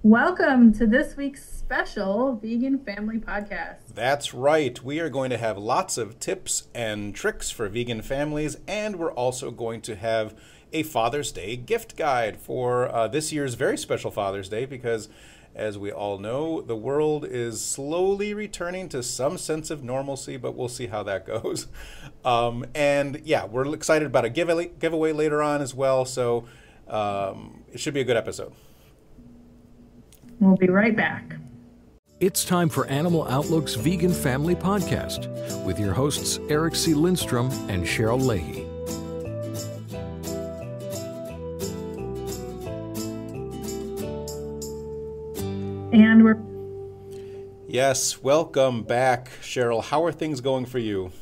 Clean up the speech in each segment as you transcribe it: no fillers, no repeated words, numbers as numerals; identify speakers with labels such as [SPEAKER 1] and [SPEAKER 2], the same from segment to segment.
[SPEAKER 1] Welcome to this week's special Vegan Family Podcast.
[SPEAKER 2] That's right. We are going to have lots of tips and tricks for vegan families, and we're also going to have a Father's Day gift guide for this year's very special Father's Day because, as we all know, the world is slowly returning to some sense of normalcy, but we'll see how that goes. And yeah, we're excited about a giveaway later on as well, so it should be a good episode.
[SPEAKER 1] We'll be right back.
[SPEAKER 3] It's time for Animal Outlook's Vegan Family Podcast with your hosts Eric C. Lindstrom and Cheryl Leahy.
[SPEAKER 1] And we're...
[SPEAKER 2] Yes, welcome back, Cheryl. How are things going for you?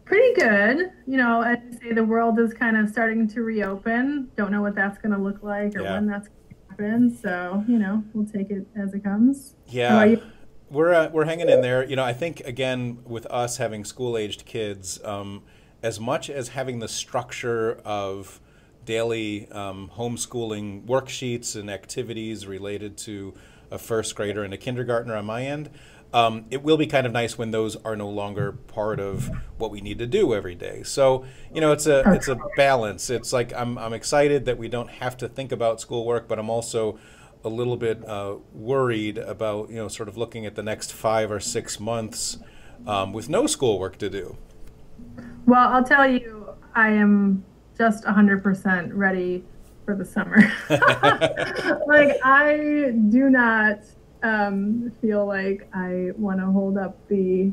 [SPEAKER 1] Pretty good. You know, as you say, the world is kind of starting to reopen. Don't know what that's going to look like or when that's going to happen. So, you know, we'll take it as it comes.
[SPEAKER 2] Yeah, we're hanging in there. You know, I think, again, with us having school-aged kids, as much as having the structure of daily homeschooling worksheets and activities related to a first grader and a kindergartner on my end, it will be kind of nice when those are no longer part of what we need to do every day. So, you know, it's a balance. It's like I'm excited that we don't have to think about schoolwork, but I'm also a little bit worried about, you know, sort of looking at the next 5 or 6 months with no schoolwork to do.
[SPEAKER 1] Well, I'll tell you, I am just 100% ready for the summer. Like, I do not feel like I want to hold up the,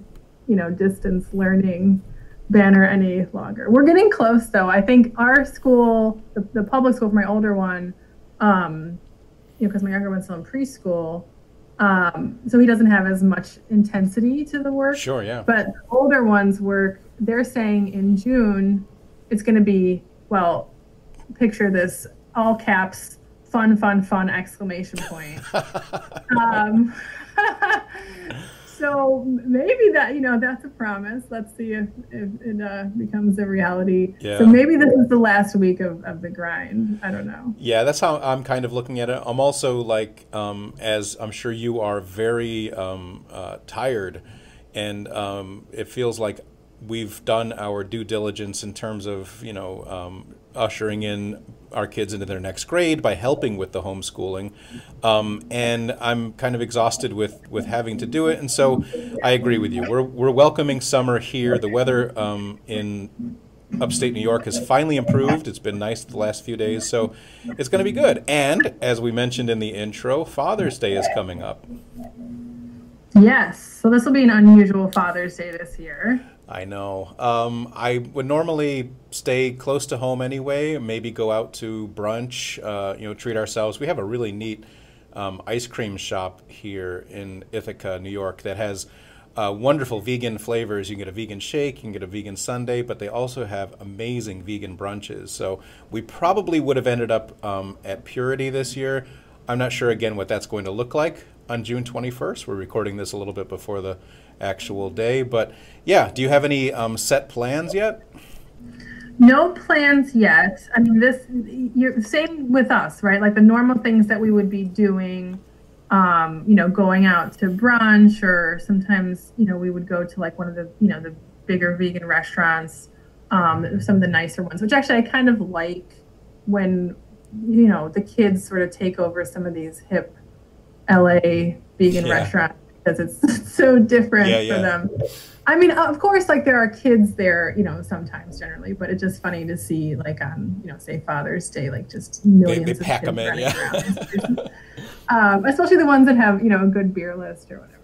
[SPEAKER 1] you know, distance learning banner any longer. We're getting close, though. I think our school, the public school for my older one, you know, because my younger one's still in preschool, so he doesn't have as much intensity to the work.
[SPEAKER 2] Sure, yeah.
[SPEAKER 1] But the older one's work, they're saying in June, it's going to be, well, picture this, all caps, fun, fun, fun, exclamation point. So maybe that, you know, that's a promise. Let's see if it becomes a reality.
[SPEAKER 2] Yeah.
[SPEAKER 1] So maybe this is the last week of the grind. I don't know.
[SPEAKER 2] Yeah, that's how I'm kind of looking at it. I'm also like, as I'm sure you are, very tired. And it feels like we've done our due diligence in terms of, you know, ushering in our kids into their next grade by helping with the homeschooling. And I'm kind of exhausted with having to do it. And so I agree with you. We're welcoming summer here. The weather in upstate New York has finally improved. It's been nice the last few days. So it's going to be good. And as we mentioned in the intro, Father's Day is coming up.
[SPEAKER 1] Yes. So this will be an unusual Father's Day this year.
[SPEAKER 2] I know. I would normally stay close to home anyway, maybe go out to brunch, you know, treat ourselves. We have a really neat ice cream shop here in Ithaca, New York, that has wonderful vegan flavors. You can get a vegan shake, you can get a vegan sundae, but they also have amazing vegan brunches. So we probably would have ended up at Purity this year. I'm not sure, again, what that's going to look like on June 21st. We're recording this a little bit before the actual day, but yeah, do you have any set plans yet?
[SPEAKER 1] No plans yet. I mean, you're same with us, right? Like the normal things that we would be doing, you know, going out to brunch, or sometimes, you know, we would go to like one of the, you know, the bigger vegan restaurants, some of the nicer ones, which actually I kind of like when, you know, the kids sort of take over some of these hip LA vegan restaurants, because it's so different for them. I mean, of course, like there are kids there, you know, sometimes generally, but it's just funny to see, like on, you know, say Father's Day, like just millions
[SPEAKER 2] they
[SPEAKER 1] of
[SPEAKER 2] pack
[SPEAKER 1] kids
[SPEAKER 2] them in,
[SPEAKER 1] especially the ones that have, you know, a good beer list or whatever.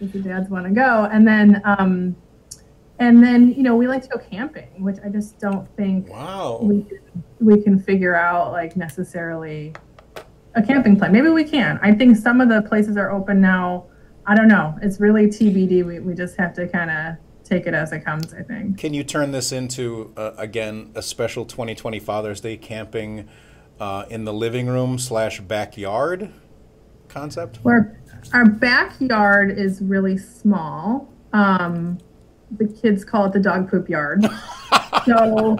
[SPEAKER 1] If the dads want to go, and then you know, we like to go camping, which I just don't think we can figure out like necessarily a camping plan. Maybe we can. I think some of the places are open now. I don't know. It's really TBD. We just have to kind of take it as it comes, I think.
[SPEAKER 2] Can you turn this into, again, a special 2020 Father's Day camping in the living room / backyard concept?
[SPEAKER 1] Our backyard is really small. The kids call it the dog poop yard. So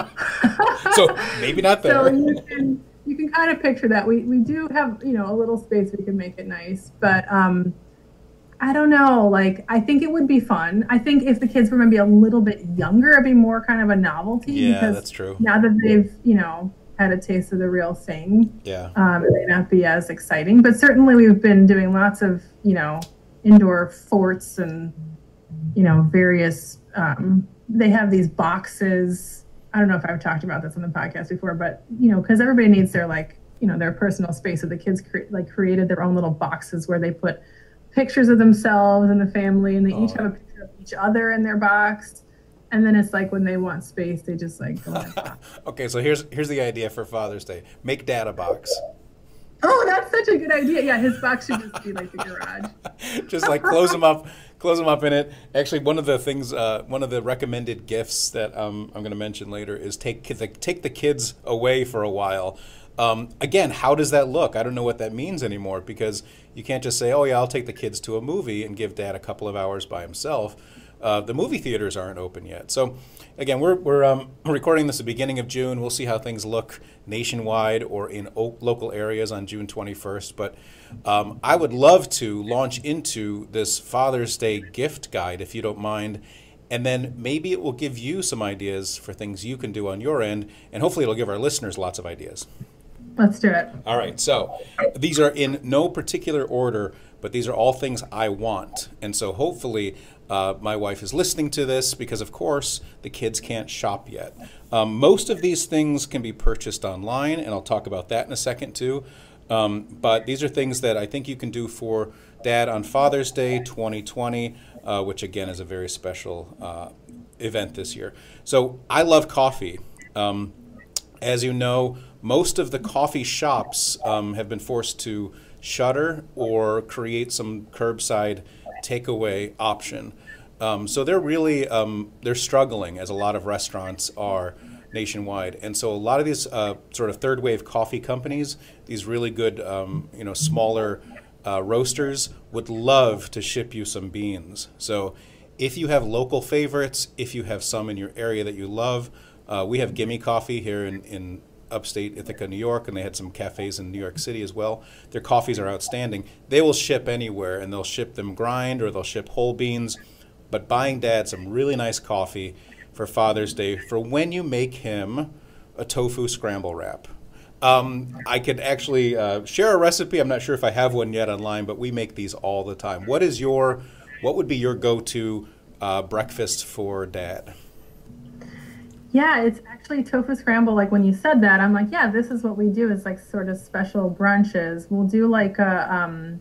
[SPEAKER 2] maybe not there.
[SPEAKER 1] So you you can kind of picture that. We do have, a little space we can make it nice, but I don't know. Like, I think it would be fun. I think if the kids were maybe a little bit younger, it'd be more kind of a novelty.
[SPEAKER 2] Yeah,
[SPEAKER 1] because
[SPEAKER 2] that's true.
[SPEAKER 1] Now that they've, had a taste of the real thing,
[SPEAKER 2] Yeah.
[SPEAKER 1] It may not be as exciting. But certainly we've been doing lots of, indoor forts and, various, they have these boxes. I don't know if I've talked about this on the podcast before, but, because everybody needs their, their personal space. So the kids created their own little boxes where they put pictures of themselves and the family, and they each have a picture of each other in their box. And then it's like when they want space, they just go like that.
[SPEAKER 2] Okay, so here's the idea for Father's Day. Make Dad a box.
[SPEAKER 1] Oh, that's such a good idea. Yeah, his box should just be like the garage.
[SPEAKER 2] Just close them up in it. Actually, one of the recommended gifts that I'm going to mention later is take the kids away for a while. Again, how does that look? I don't know what that means anymore, because you can't just say, oh yeah, I'll take the kids to a movie and give Dad a couple of hours by himself. The movie theaters aren't open yet. So again, we're recording this at the beginning of June. We'll see how things look nationwide or in local areas on June 21st. But I would love to launch into this Father's Day gift guide, if you don't mind. And then maybe it will give you some ideas for things you can do on your end. And hopefully it'll give our listeners lots of ideas.
[SPEAKER 1] Let's do it.
[SPEAKER 2] All right. So these are in no particular order, but these are all things I want. And so hopefully my wife is listening to this, because, of course, the kids can't shop yet. Most of these things can be purchased online, and I'll talk about that in a second, too. But these are things that I think you can do for Dad on Father's Day 2020, which, again, is a very special event this year. So I love coffee. As you know, most of the coffee shops have been forced to shutter or create some curbside takeaway option. So they're really they're struggling, as a lot of restaurants are nationwide. And so a lot of these sort of third wave coffee companies, these really good smaller roasters, would love to ship you some beans. So if you have local favorites, if you have some in your area that you love, we have Gimme Coffee here in upstate Ithaca, New York, and they had some cafes in New York City as well. Their coffees are outstanding. They will ship anywhere, and they'll ship them grind or they'll ship whole beans. But buying Dad some really nice coffee for Father's Day, for when you make him a tofu scramble wrap. I could actually share a recipe. I'm not sure if I have one yet online, but we make these all the time. What would be your go-to breakfast for Dad?
[SPEAKER 1] Yeah, it's actually tofu scramble. Like when you said that, I'm like, yeah, this is what we do. It's like sort of special brunches. We'll do like a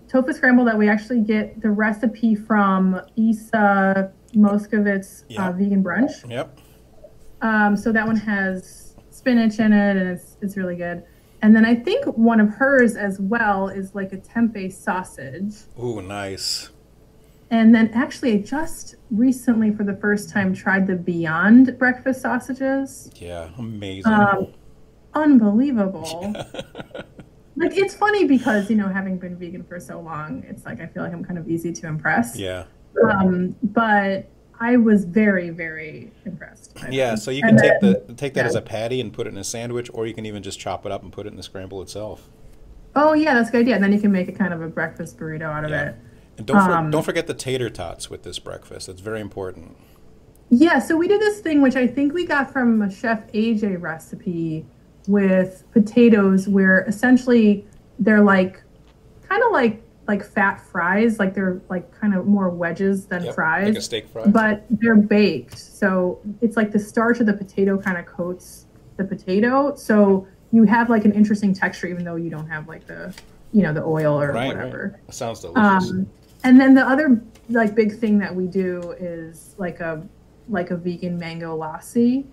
[SPEAKER 1] tofu scramble that we actually get the recipe from Isa Moskovitz Vegan Brunch.
[SPEAKER 2] Yep.
[SPEAKER 1] So that one has spinach in it, and it's really good. And then I think one of hers as well is like a tempeh sausage.
[SPEAKER 2] Ooh, nice.
[SPEAKER 1] And then actually I just recently for the first time tried the Beyond breakfast sausages.
[SPEAKER 2] Yeah, amazing.
[SPEAKER 1] Unbelievable. Like, it's funny because, having been vegan for so long, it's like I feel like I'm kind of easy to impress.
[SPEAKER 2] Yeah.
[SPEAKER 1] But I was very, very impressed.
[SPEAKER 2] Yeah, so you can take that as a patty and put it in a sandwich, or you can even just chop it up and put it in the scramble itself.
[SPEAKER 1] Oh, yeah, that's a good idea. And then you can make it kind of a breakfast burrito out of it.
[SPEAKER 2] And don't forget the tater tots with this breakfast. It's very important.
[SPEAKER 1] Yeah, so we did this thing, which I think we got from a Chef AJ recipe with potatoes, where essentially they're kind of like fat fries, like they're like kind of more wedges than fries.
[SPEAKER 2] Like a steak fry.
[SPEAKER 1] But they're baked. So it's like the starch of the potato kind of coats the potato. So you have like an interesting texture, even though you don't have like the oil or whatever.
[SPEAKER 2] Right. That sounds delicious.
[SPEAKER 1] And then the other like big thing that we do is like a vegan mango lassi,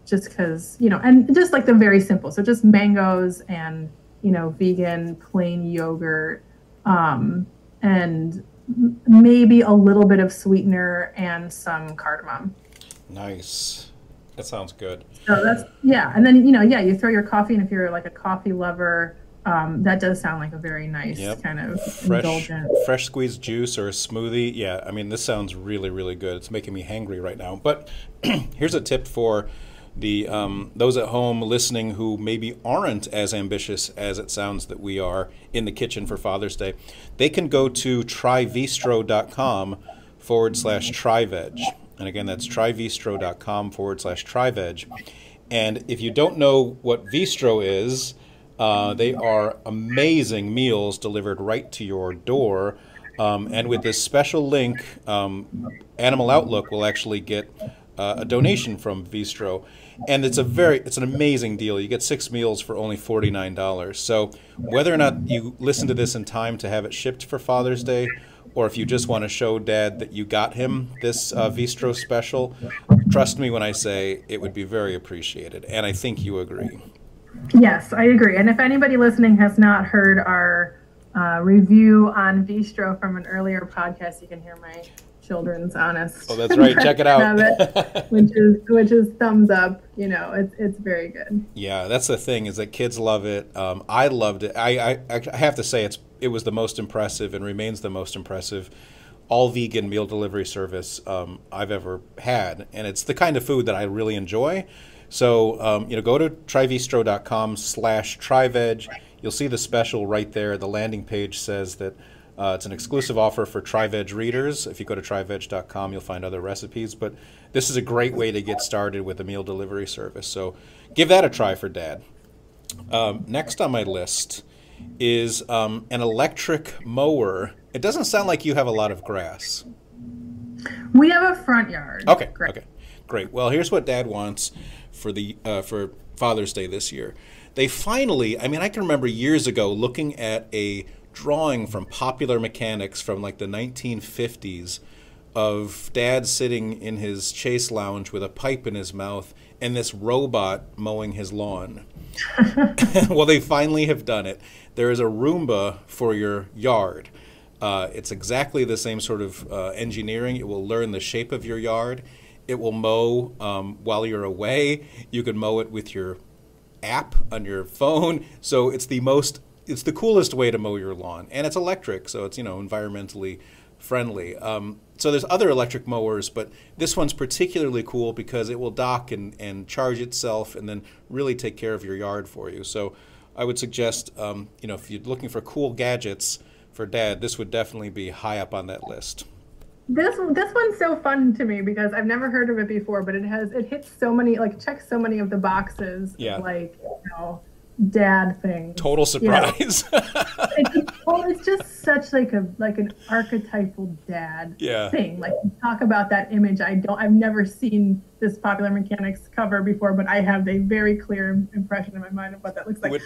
[SPEAKER 1] just because and just like the very simple. So just mangoes and vegan plain yogurt, and maybe a little bit of sweetener and some cardamom.
[SPEAKER 2] Nice. That sounds good.
[SPEAKER 1] So that's and then you throw your coffee in if you're like a coffee lover. That does sound like a very nice kind of indulgent.
[SPEAKER 2] Fresh squeezed juice or a smoothie. Yeah, I mean, this sounds really, really good. It's making me hangry right now. But here's a tip for those at home listening who maybe aren't as ambitious as it sounds that we are in the kitchen for Father's Day, they can go to tryvistro.com/tryveg. And again, that's tryvistro.com/tryveg. And if you don't know what Vistro is, they are amazing meals delivered right to your door. And with this special link, Animal Outlook will actually get a donation from Vistro. And it's an amazing deal. You get 6 meals for only $49. So whether or not you listen to this in time to have it shipped for Father's Day, or if you just want to show Dad that you got him this Vistro special, trust me when I say it would be very appreciated. And I think you agree.
[SPEAKER 1] Yes, I agree. And if anybody listening has not heard our review on Vistro from an earlier podcast, you can hear my children's honest.
[SPEAKER 2] Oh, that's right. Check it out.
[SPEAKER 1] which is thumbs up. You know, it's very good.
[SPEAKER 2] Yeah, that's the thing, is that kids love it. I loved it. I have to say it was the most impressive and remains the most impressive all vegan meal delivery service I've ever had, and it's the kind of food that I really enjoy. So go to tryvistro.com/tryveg. You'll see the special right there. The landing page says that it's an exclusive offer for TryVeg readers. If you go to tryveg.com, you'll find other recipes. But this is a great way to get started with a meal delivery service. So give that a try for Dad. Next on my list is an electric mower. It doesn't sound like you have a lot of grass.
[SPEAKER 1] We have a front yard.
[SPEAKER 2] Okay, great. Well, here's what Dad wants for Father's Day this year. They finally, I can remember years ago looking at a drawing from Popular Mechanics from like the 1950s of Dad sitting in his chase lounge with a pipe in his mouth and this robot mowing his lawn. Well, they finally have done it. There is a Roomba for your yard. It's exactly the same sort of engineering. It will learn the shape of your yard. It will mow while you're away. You can mow it with your app on your phone. So it's the coolest way to mow your lawn. And it's electric, so it's, environmentally friendly. So there's other electric mowers, but this one's particularly cool because it will dock and charge itself and then really take care of your yard for you. So I would suggest, if you're looking for cool gadgets for Dad, this would definitely be high up on that list.
[SPEAKER 1] This one's so fun to me because I've never heard of it before, but it hits so many, checks so many of the boxes, Dad things.
[SPEAKER 2] Total surprise.
[SPEAKER 1] It's just such like an archetypal dad thing. Like, you talk about that image. I've never seen this Popular Mechanics cover before, but I have a very clear impression in my mind of what that looks like.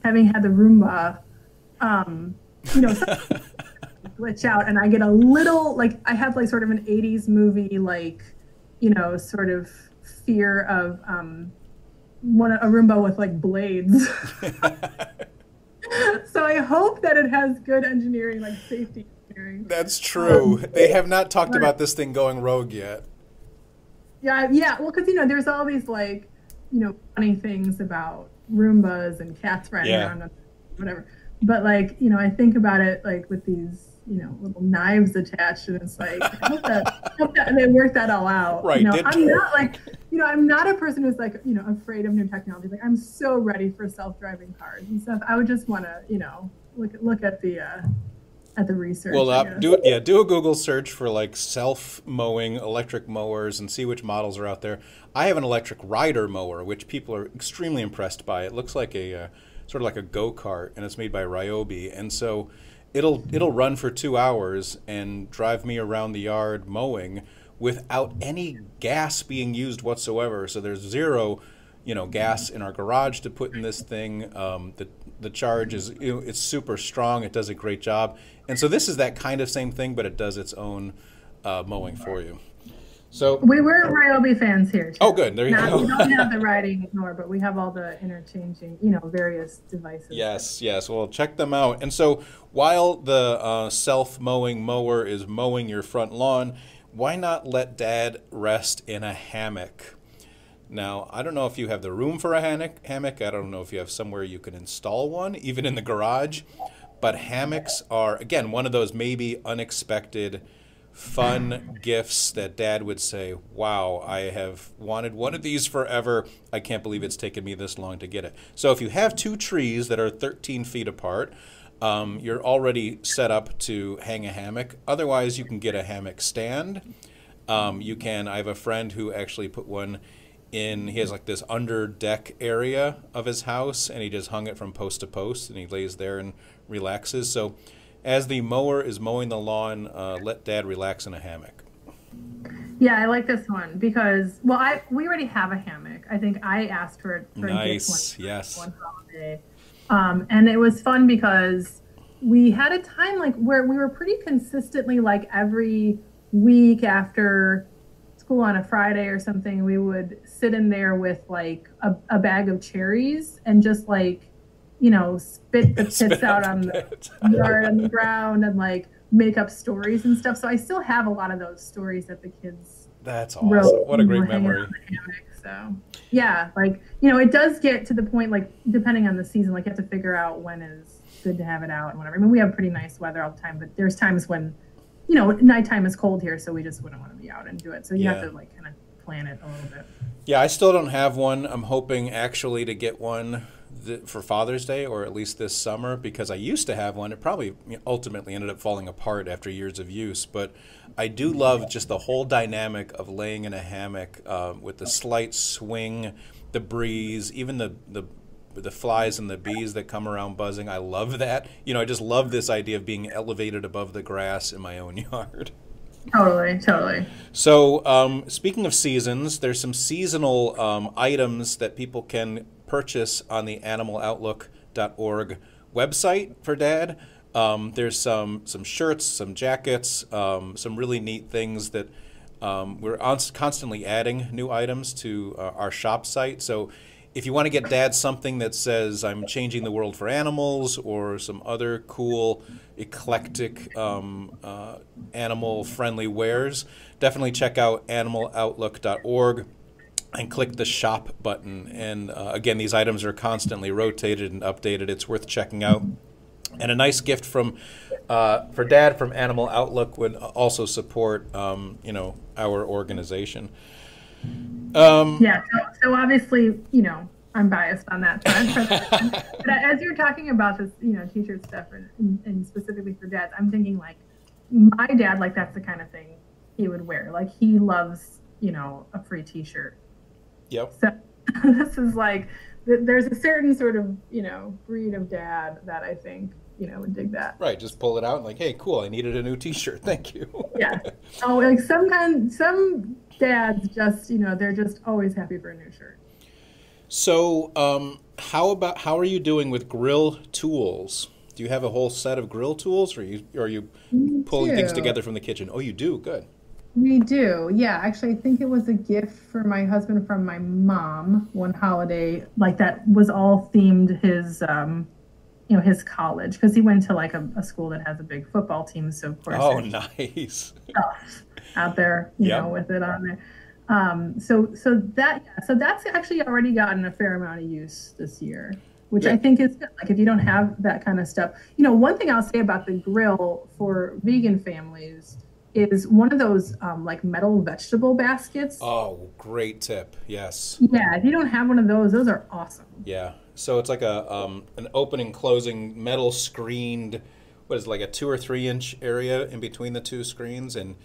[SPEAKER 1] Having had the Roomba, glitch out, and I get a little, I have sort of an 80s movie, sort of fear of a Roomba with blades. So I hope that it has good engineering, safety engineering.
[SPEAKER 2] That's true. They have not talked about this thing going rogue yet.
[SPEAKER 1] Yeah. Well, because there's all these funny things about Roombas and cats running around and whatever. But I think about it with these little knives attached, and it's I hope that they work that all out.
[SPEAKER 2] Right.
[SPEAKER 1] I'm not a person who's afraid of new technology. I'm so ready for self-driving cars and stuff. I would just want to look at the research.
[SPEAKER 2] Well, do a Google search for self-mowing electric mowers and see which models are out there. I have an electric rider mower, which people are extremely impressed by. It looks like a sort of like a go-kart, and it's made by Ryobi, and so it'll run for 2 hours and drive me around the yard mowing without any gas being used whatsoever. So there's zero, gas in our garage to put in this thing. The charge is, it's super strong. It does a great job. And so this is that kind of same thing, but it does its own mowing for you. So
[SPEAKER 1] we're Ryobi fans here too.
[SPEAKER 2] Oh, good. There you go.
[SPEAKER 1] We don't have the riding mower, but we have all the interchanging, various devices.
[SPEAKER 2] Yes. Well, check them out. And so while the self-mowing mower is mowing your front lawn, why not let Dad rest in a hammock? Now, I don't know if you have the room for a hammock. I don't know if you have somewhere you can install one, even in the garage. But hammocks are, again, one of those maybe unexpected fun gifts that Dad would say, wow, I have wanted one of these forever. I can't believe it's taken me this long to get it. So if you have 2 trees that are 13 feet apart, you're already set up to hang a hammock. Otherwise, you can get a hammock stand. I have a friend who actually put one in, he has like this under deck area of his house, and he just hung it from post to post, and he lays there and relaxes. So as the mower is mowing the lawn, let Dad relax in a hammock.
[SPEAKER 1] Yeah, I like this one because, well, we already have a hammock. I think I asked for it for
[SPEAKER 2] nice.
[SPEAKER 1] One holiday. And it was fun because we had a time like where we were pretty consistently, like every week after school on a Friday or something, we would sit in there with like a bag of cherries and just like, you know, spit the pits out on the yard on the ground and like make up stories and stuff. So I still have a lot of those stories that the kids
[SPEAKER 2] That's awesome. What a great memory.
[SPEAKER 1] So yeah, like, you know, it does get to the point, like depending on the season, like you have to figure out when is good to have it out and whatever. I mean, we have pretty nice weather all the time, but there's times when, you know, nighttime is cold here, so we just wouldn't want to be out and do it. So you have to like kind of plan it a little bit.
[SPEAKER 2] Yeah, I still don't have one. I'm hoping actually to get one for Father's Day, or at least this summer, because I used to have one. It probably ultimately ended up falling apart after years of use, but I do love just the whole dynamic of laying in a hammock with the slight swing, the breeze, even the flies and the bees that come around buzzing. I love that. You know, I just love this idea of being elevated above the grass in my own yard.
[SPEAKER 1] Totally.
[SPEAKER 2] So speaking of seasons, there's some seasonal items that people can purchase on the animaloutlook.org website for Dad. There's some shirts, some jackets, some really neat things that we're constantly adding new items to our shop site. So if you want to get Dad something that says I'm changing the world for animals, or some other cool, eclectic, animal-friendly wares, definitely check out animaloutlook.org and click the shop button. And again, these items are constantly rotated and updated. It's worth checking out. And a nice gift for Dad from Animal Outlook would also support our organization.
[SPEAKER 1] Yeah, so obviously, you know, I'm biased on that front. But as you're talking about this, you know, t-shirt stuff and specifically for dads, I'm thinking like my dad, like that's the kind of thing he would wear. Like he loves, you know, a free t-shirt.
[SPEAKER 2] Yep.
[SPEAKER 1] So this is like, there's a certain sort of, you know, breed of dad that I think, you know, would dig that.
[SPEAKER 2] Right. Just pull it out and like, hey, cool, I needed a new t-shirt. Thank you.
[SPEAKER 1] Yeah. Oh, like some dads just, you know, they're just always happy for a new shirt.
[SPEAKER 2] So how are you doing with grill tools? Do you have a whole set of grill tools, or are you pulling things together from the kitchen? Oh, you do? Good.
[SPEAKER 1] We do. Yeah. Actually, I think it was a gift for my husband from my mom one holiday, like that was all themed his, you know, his college, because he went to like a school that has a big football team. So of course,
[SPEAKER 2] nice
[SPEAKER 1] stuff out there, you know, with it on there. So that's actually already gotten a fair amount of use this year, which I think is good. Like if you don't have that kind of stuff, you know, one thing I'll say about the grill for vegan families is one of those like metal vegetable baskets.
[SPEAKER 2] Oh, great tip. Yes.
[SPEAKER 1] Yeah, if you don't have one of those are awesome.
[SPEAKER 2] Yeah. So it's like an opening, closing metal screened, what is it, like a 2 or 3 inch area in between the two screens, and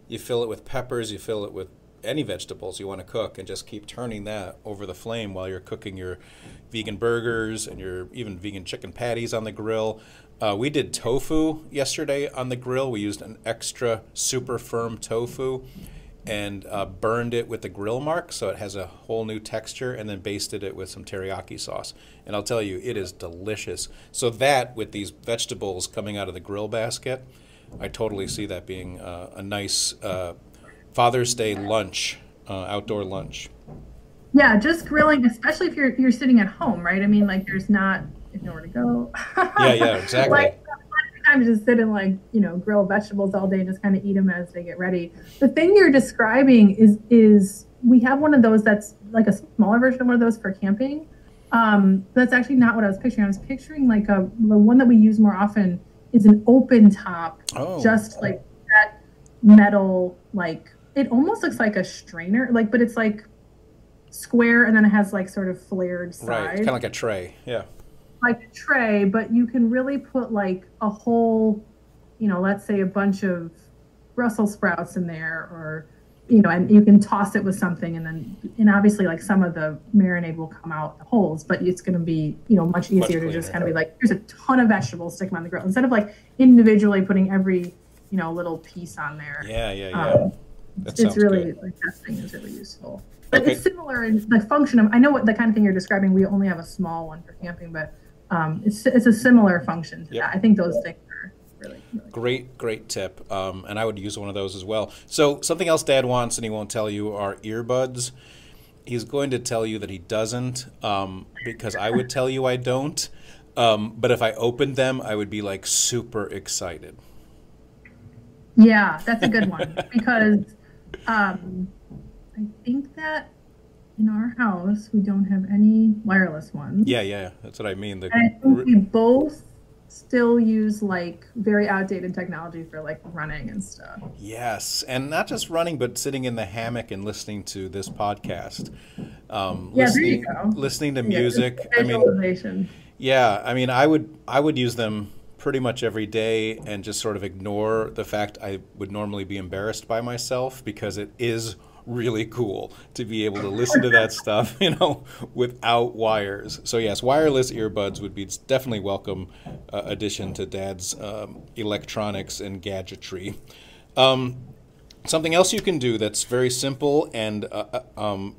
[SPEAKER 2] you fill it with peppers, you fill it with any vegetables you want to cook, and just keep turning that over the flame while you're cooking your vegan burgers and your even vegan chicken patties on the grill. We did tofu yesterday on the grill. We used an extra super firm tofu and burned it with the grill mark so it has a whole new texture, and then basted it with some teriyaki sauce. And I'll tell you, it is delicious. So that, with these vegetables coming out of the grill basket, I totally see that being a nice Father's Day lunch, outdoor lunch.
[SPEAKER 1] Yeah, just grilling, especially if you're sitting at home, right? I mean, like there's nowhere to go.
[SPEAKER 2] Yeah, exactly.
[SPEAKER 1] Like time to just sit and like, you know, grill vegetables all day and just kind of eat them as they get ready. The thing you're describing is we have one of those that's like a smaller version of one of those for camping. That's actually not what I was picturing. I was picturing like the one that we use more often is an open top, just like that metal, like it almost looks like a strainer, like, but it's like square and then it has like sort of flared
[SPEAKER 2] Right. It's
[SPEAKER 1] sides,
[SPEAKER 2] kind of like a tray. Yeah.
[SPEAKER 1] like a tray, but you can really put like a whole, let's say a bunch of Brussels sprouts in there, or and you can toss it with something, and obviously like some of the marinade will come out the holes, but it's going to be much
[SPEAKER 2] Much
[SPEAKER 1] easier to just
[SPEAKER 2] cleaner.
[SPEAKER 1] kind of be like, here's a ton of vegetables, stick them on the grill instead of like individually putting every little piece on there.
[SPEAKER 2] Yeah, yeah, yeah. That
[SPEAKER 1] It's
[SPEAKER 2] sounds
[SPEAKER 1] really
[SPEAKER 2] good.
[SPEAKER 1] like testing is really useful. But
[SPEAKER 2] Okay.
[SPEAKER 1] it's similar in the function of, I know what the kind of thing you're describing. We only have a small one for camping, but it's a similar function to
[SPEAKER 2] Yep.
[SPEAKER 1] that. I think those things are really, really
[SPEAKER 2] Great tip. And I would use one of those as well. So something else Dad wants and he won't tell you are earbuds. He's going to tell you that he doesn't, because I would tell you I don't. But if I opened them, I would be like super excited.
[SPEAKER 1] Yeah, that's a good one because I think that in our house we don't have any wireless ones.
[SPEAKER 2] Yeah, yeah, that's what I mean.
[SPEAKER 1] And I think we both still use like very outdated technology for like running and stuff.
[SPEAKER 2] Yes, and not just running, but sitting in the hammock and listening to this podcast.
[SPEAKER 1] Yeah, there you go.
[SPEAKER 2] Listening to
[SPEAKER 1] Yeah,
[SPEAKER 2] music. I mean,
[SPEAKER 1] visualization.
[SPEAKER 2] yeah, I mean, I would use them pretty much every day and just sort of ignore the fact I would normally be embarrassed by myself, because it is really cool to be able to listen to that stuff, without wires. So yes, wireless earbuds would be definitely welcome addition to Dad's electronics and gadgetry. Something else you can do that's very simple and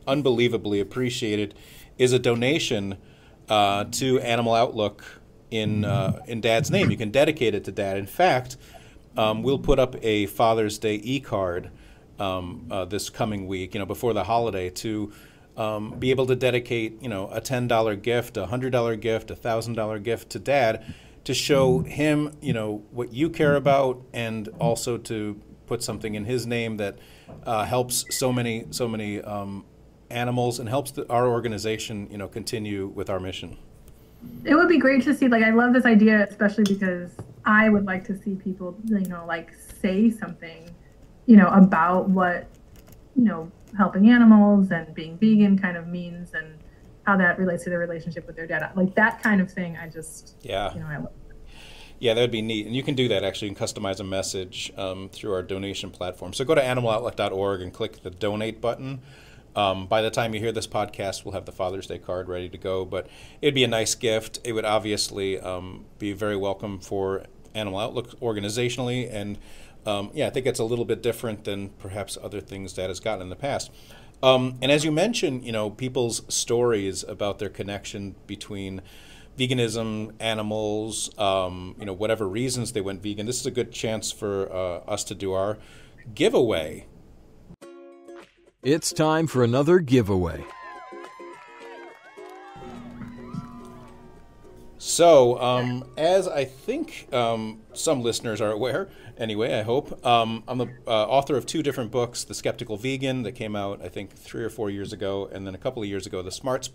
[SPEAKER 2] unbelievably appreciated is a donation to Animal Outlook in Dad's name. You can dedicate it to Dad. In fact, we'll put up a Father's Day e-card this coming week, before the holiday, to be able to dedicate, a $10 gift, a $100 gift, a $1,000 gift to Dad, to show him, what you care about, and also to put something in his name that helps so many animals and helps our organization, continue with our mission.
[SPEAKER 1] It would be great to see, like, I love this idea, especially because I would like to see people, like say something, about what, helping animals and being vegan kind of means and how that relates to their relationship with their dad. Like that kind of thing, I just,
[SPEAKER 2] Yeah.
[SPEAKER 1] I love.
[SPEAKER 2] Yeah, that would be neat. And you can do that, actually. You can customize a message through our donation platform. So go to animaloutlook.org and click the donate button. By the time you hear this podcast, we'll have the Father's Day card ready to go. But it'd be a nice gift. It would obviously be very welcome for Animal Outlook organizationally. And I think it's a little bit different than perhaps other things Dad has gotten in the past. And as you mentioned, people's stories about their connection between veganism, animals, whatever reasons they went vegan. This is a good chance for us to do our giveaway.
[SPEAKER 3] It's time for another giveaway.
[SPEAKER 2] So, as I think some listeners are aware, anyway, I hope, I'm the author of 2 different books, The Skeptical Vegan, that came out, I think, 3 or 4 years ago, and then a couple of years ago, The Smart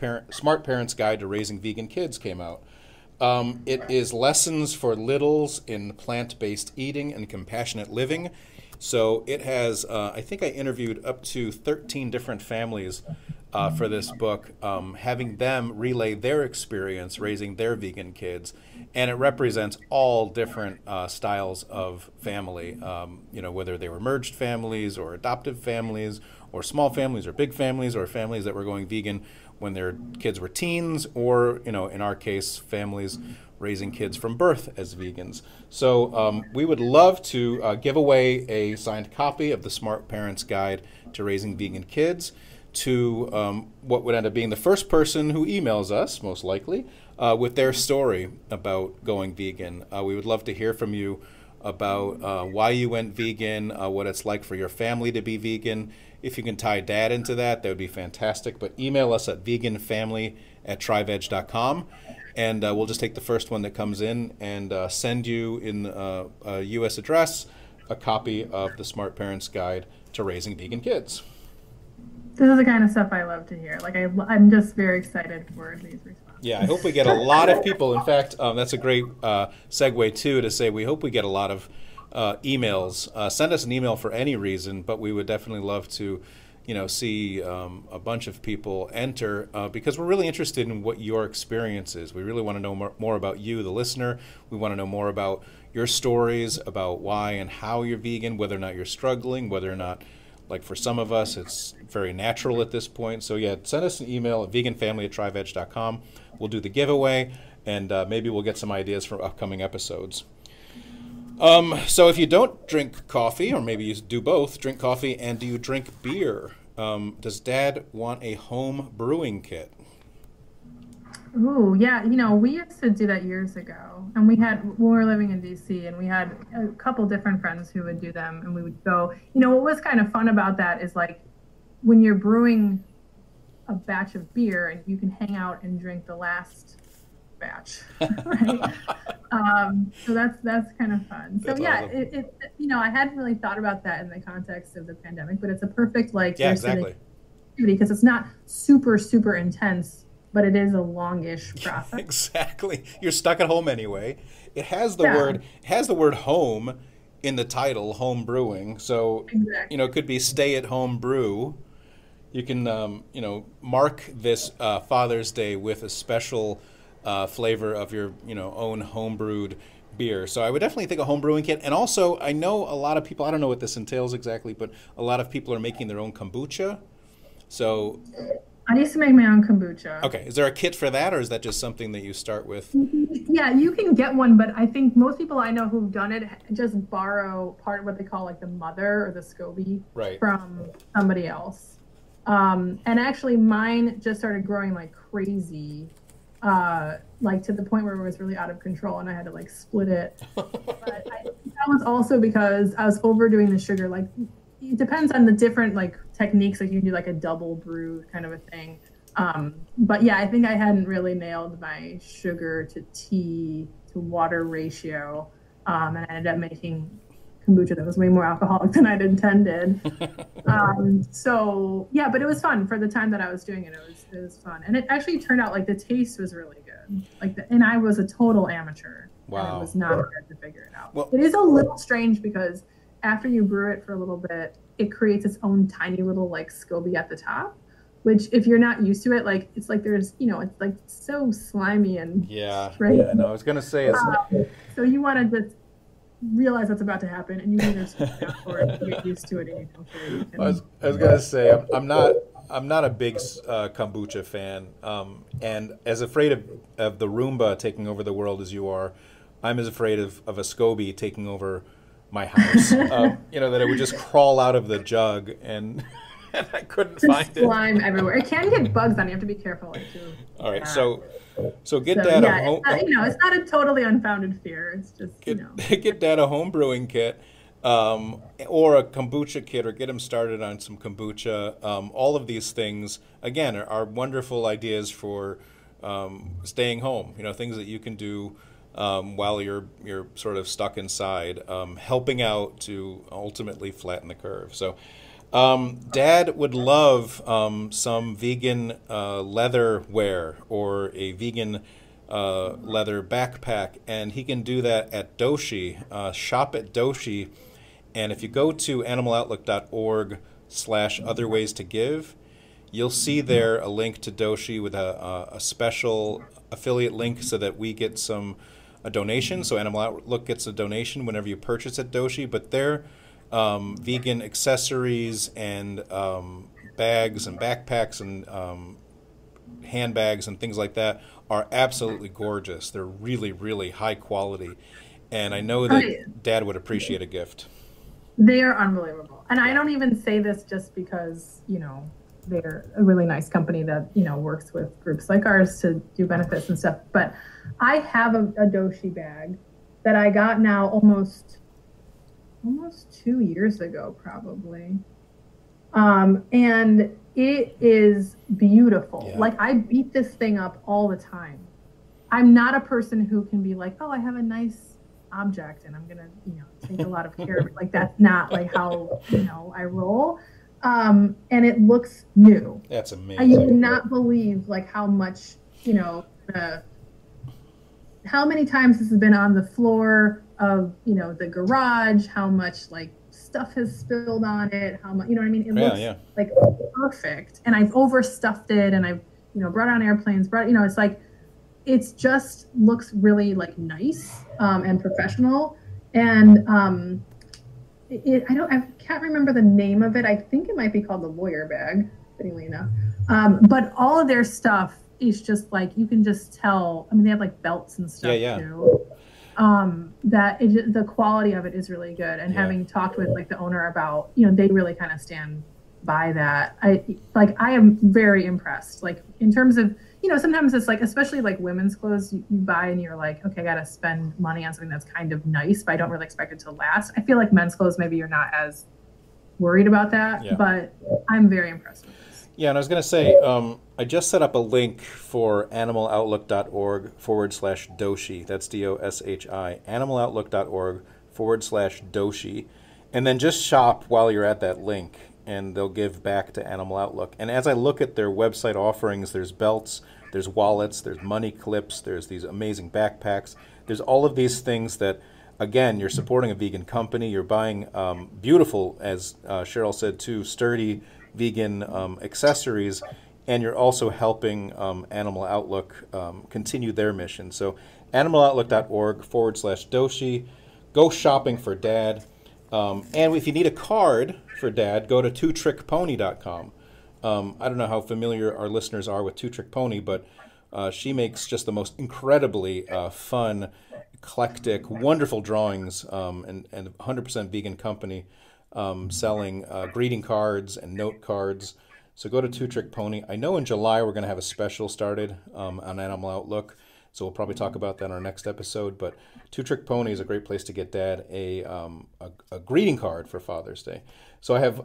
[SPEAKER 2] Parent's Guide to Raising Vegan Kids came out. It is lessons for littles in plant-based eating and compassionate living. So it has, I think I interviewed up to 13 different families for this book, having them relay their experience raising their vegan kids. And it represents all different styles of family, whether they were merged families or adoptive families or small families or big families or families that were going vegan when their kids were teens, or, in our case, families raising kids from birth as vegans. So we would love to give away a signed copy of the Smart Parent's Guide to Raising Vegan Kids to what would end up being the first person who emails us, most likely, with their story about going vegan. We would love to hear from you about why you went vegan, what it's like for your family to be vegan. If you can tie Dad into that, that would be fantastic. But email us at veganfamily@triveg.com, and we'll just take the first one that comes in and send you in a U.S. address a copy of the Smart Parent's Guide to Raising Vegan Kids.
[SPEAKER 1] This is the kind of stuff I love to hear. Like I'm just very excited for these responses.
[SPEAKER 2] Yeah, I hope we get a lot of people. In fact, that's a great segue too, to say we hope we get a lot of emails. Send us an email for any reason, but we would definitely love to, see a bunch of people enter because we're really interested in what your experience is. We really want to know more about you, the listener. We want to know more about your stories, about why and how you're vegan, whether or not you're struggling, whether or not, like for some of us, it's very natural at this point. So yeah, send us an email at veganfamily@tryveg.com. We'll do the giveaway, and maybe we'll get some ideas for upcoming episodes. So if you don't drink coffee, or maybe you do both, drink coffee, and do you drink beer? Does Dad want a home brewing kit?
[SPEAKER 1] Ooh, yeah. We used to do that years ago. And when we were living in DC, and we had a couple different friends who would do them, and we would go, what was kind of fun about that is like when you're brewing a batch of beer and you can hang out and drink the last batch, right? So that's kind of fun. So yeah, awesome. I hadn't really thought about that in the context of the pandemic, but it's a perfect
[SPEAKER 2] exactly,
[SPEAKER 1] because it's not super, super intense, but it is a longish process.
[SPEAKER 2] Exactly. You're stuck at home anyway. It has the word home in the title, home brewing. So,
[SPEAKER 1] exactly.
[SPEAKER 2] It could be stay at home brew. You can, mark this Father's Day with a special flavor of your, own home brewed beer. So I would definitely think a home brewing kit. And also, I know a lot of people, I don't know what this entails exactly, but a lot of people are making their own kombucha. So
[SPEAKER 1] I used to make my own kombucha.
[SPEAKER 2] Okay. Is there a kit for that, or is that just something that you start with?
[SPEAKER 1] Yeah, you can get one, but I think most people I know who've done it just borrow part of what they call like the mother or the SCOBY from somebody else. And actually mine just started growing like crazy, like to the point where it was really out of control and I had to like split it. But that was also because I was overdoing the sugar. Like it depends on the different like techniques. Like you can do like a double brew kind of a thing. But yeah, I think I hadn't really nailed my sugar to tea to water ratio. And I ended up making kombucha that was way more alcoholic than I'd intended. So yeah, but it was fun for the time that I was doing it. It was fun. And it actually turned out like the taste was really good. And I was a total amateur.
[SPEAKER 2] Wow.
[SPEAKER 1] And it was not hard to figure it out.
[SPEAKER 2] Well,
[SPEAKER 1] it is a little strange because after you brew it for a little bit, it creates its own tiny little like SCOBY at the top, which if you're not used to it, like it's like there's, it's like so slimy and
[SPEAKER 2] right. Yeah, no, I was going to say
[SPEAKER 1] so you want to just realize that's about to happen and you either switch out for it to get used to it and you don't care. You can,
[SPEAKER 2] I was going to say, I'm not a big kombucha fan, and as afraid of the Roomba taking over the world as you are, I'm as afraid of a SCOBY taking over my house. That it would just crawl out of the jug and I couldn't find it.
[SPEAKER 1] Slime everywhere. It can get bugs on you. You have to be careful too.
[SPEAKER 2] All right, so get Dad a home.
[SPEAKER 1] It's not a totally unfounded fear. It's just
[SPEAKER 2] get Dad a home brewing kit, or a kombucha kit, or get him started on some kombucha. All of these things again are wonderful ideas for staying home. Things that you can do while you're sort of stuck inside, helping out to ultimately flatten the curve. So. Dad would love some vegan leather wear or a vegan leather backpack, and he can do that at Doshi. Shop at Doshi, and if you go to animaloutlook.org/other ways to give, you'll see there a link to Doshi with a special affiliate link so that we get a donation. So Animal Outlook gets a donation whenever you purchase at Doshi, but they're vegan accessories and bags and backpacks and handbags and things like that are absolutely gorgeous. They're really, really high quality. And I know that Dad would appreciate a gift.
[SPEAKER 1] They are unbelievable. And I don't even say this just because, they're a really nice company that, works with groups like ours to do benefits and stuff. But I have a Doshi bag that I got now almost 2 years ago, probably. And it is beautiful. Yeah. Like I beat this thing up all the time. I'm not a person who can be like, oh, I have a nice object and I'm going to, take a lot of care of it. Like that's not like how, I roll. And it looks new.
[SPEAKER 2] That's amazing.
[SPEAKER 1] You cannot believe like how much, how many times this has been on the floor of, you know, the garage, how much like stuff has spilled on it, how much, you know what I mean? It looks like perfect. And I've overstuffed it, and I've, you know, brought on airplanes, you know, it's like, it's just looks really like nice and professional. And I can't remember the name of it. I think it might be called the lawyer bag, fittingly enough. But all of their stuff is just like, you can just tell. I mean, they have like belts and stuff too. That the quality of it is really good. And having talked with like the owner about, you know, they really kind of stand by that. I am very impressed. Like in terms of, you know, sometimes it's like, especially like women's clothes, you buy and you're like, okay, I got to spend money on something that's kind of nice, but I don't really expect it to last. I feel like men's clothes, maybe you're not as worried about that, but I'm very impressed with this.
[SPEAKER 2] Yeah, and I was going to say, I just set up a link for animaloutlook.org/doshi. That's DOSHI. Animaloutlook.org/doshi. And then just shop while you're at that link, and they'll give back to Animal Outlook. And as I look at their website offerings, there's belts, there's wallets, there's money clips, there's these amazing backpacks. There's all of these things that, again, you're supporting a vegan company. You're buying beautiful, as Cheryl said too, sturdy vegan accessories, and you're also helping Animal Outlook continue their mission. So animaloutlook.org/doshi. Go shopping for Dad. And if you need a card for Dad, go to twotrickpony.com. I don't know how familiar our listeners are with Two Trick Pony, but she makes just the most incredibly fun, eclectic, wonderful drawings, and 100% vegan company selling greeting cards and note cards. So go to Two Trick Pony. I know in July we're going to have a special started on Animal Outlook, so we'll probably talk about that in our next episode. But Two Trick Pony is a great place to get Dad a greeting card for Father's Day. So I have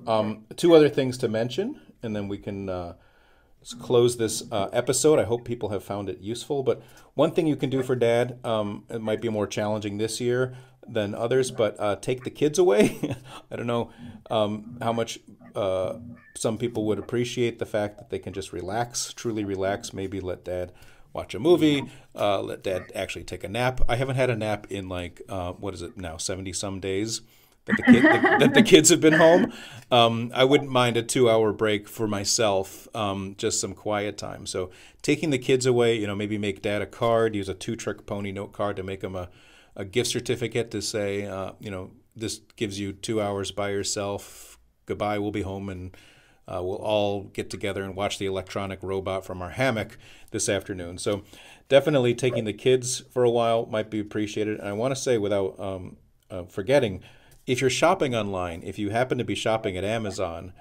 [SPEAKER 2] two other things to mention, and then we can close this episode. I hope people have found it useful. But one thing you can do for Dad, it might be more challenging this year than others, but take the kids away. I don't know how much some people would appreciate the fact that they can just relax, truly relax, maybe let Dad watch a movie, let Dad actually take a nap. I haven't had a nap in like, what is it now, 70-some days that the kids have been home. I wouldn't mind a 2-hour break for myself, just some quiet time. So taking the kids away, you know, maybe make Dad a card, use a Two Trick Pony note card to make him a gift certificate to say, you know, this gives you 2 hours by yourself. Goodbye, we'll be home, and we'll all get together and watch the electronic robot from our hammock this afternoon. So definitely taking the kids for a while might be appreciated. And I want to say, without forgetting, if you're shopping online, if you happen to be shopping at Amazon,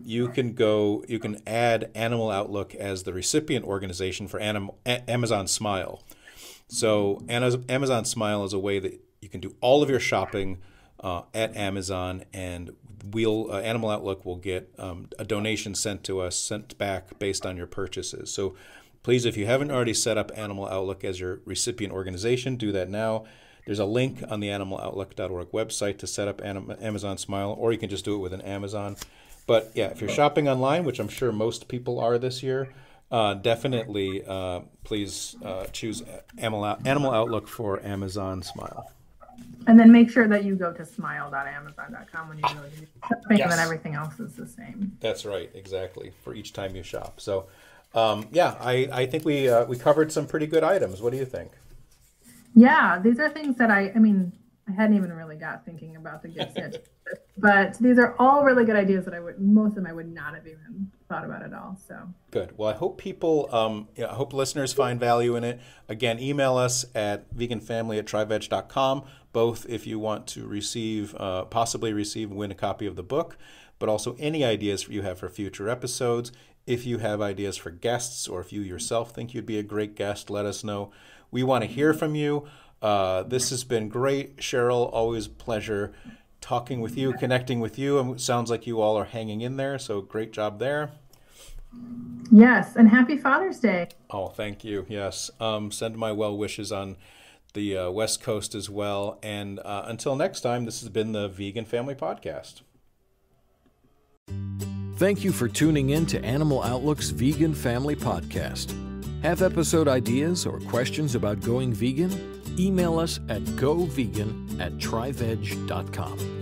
[SPEAKER 2] you can add Animal Outlook as the recipient organization for Amazon Smile. So Amazon Smile is a way that you can do all of your shopping at Amazon, and Animal Outlook will get a donation sent back based on your purchases. So please, if you haven't already set up Animal Outlook as your recipient organization, do that now. There's a link on the animaloutlook.org website to set up Amazon Smile, or you can just do it with an Amazon. But yeah, if you're shopping online, which I'm sure most people are this year, definitely please choose Animal Outlook for Amazon Smile.
[SPEAKER 1] And then make sure that you go to smile.amazon.com when you do your shopping,
[SPEAKER 2] Yes.
[SPEAKER 1] and then everything else is the same.
[SPEAKER 2] That's right, exactly, for each time you shop. So, yeah, I think we covered some pretty good items. What do you think?
[SPEAKER 1] Yeah, these are things that I mean, I hadn't even really got thinking about the gifts yet. But these are all really good ideas that most of them I would not have even thought about at all. So
[SPEAKER 2] good. Well, I hope people, I hope listeners find value in it. Again, email us at veganfamily@triveg.com, both if you want to win a copy of the book, but also any ideas you have for future episodes. If you have ideas for guests, or if you yourself think you'd be a great guest, let us know. We want to hear from you. This has been great. Cheryl, always a pleasure talking with you, connecting with you. And it sounds like you all are hanging in there, so great job there.
[SPEAKER 1] yes, and happy Father's Day.
[SPEAKER 2] Oh, thank you. Yes. Send my well wishes on the West Coast as well. And until next time, this has been the Vegan Family Podcast.
[SPEAKER 3] Thank you for tuning in to Animal Outlook's Vegan Family Podcast. Have episode ideas or questions about going vegan? email us at govegan@triveg.com.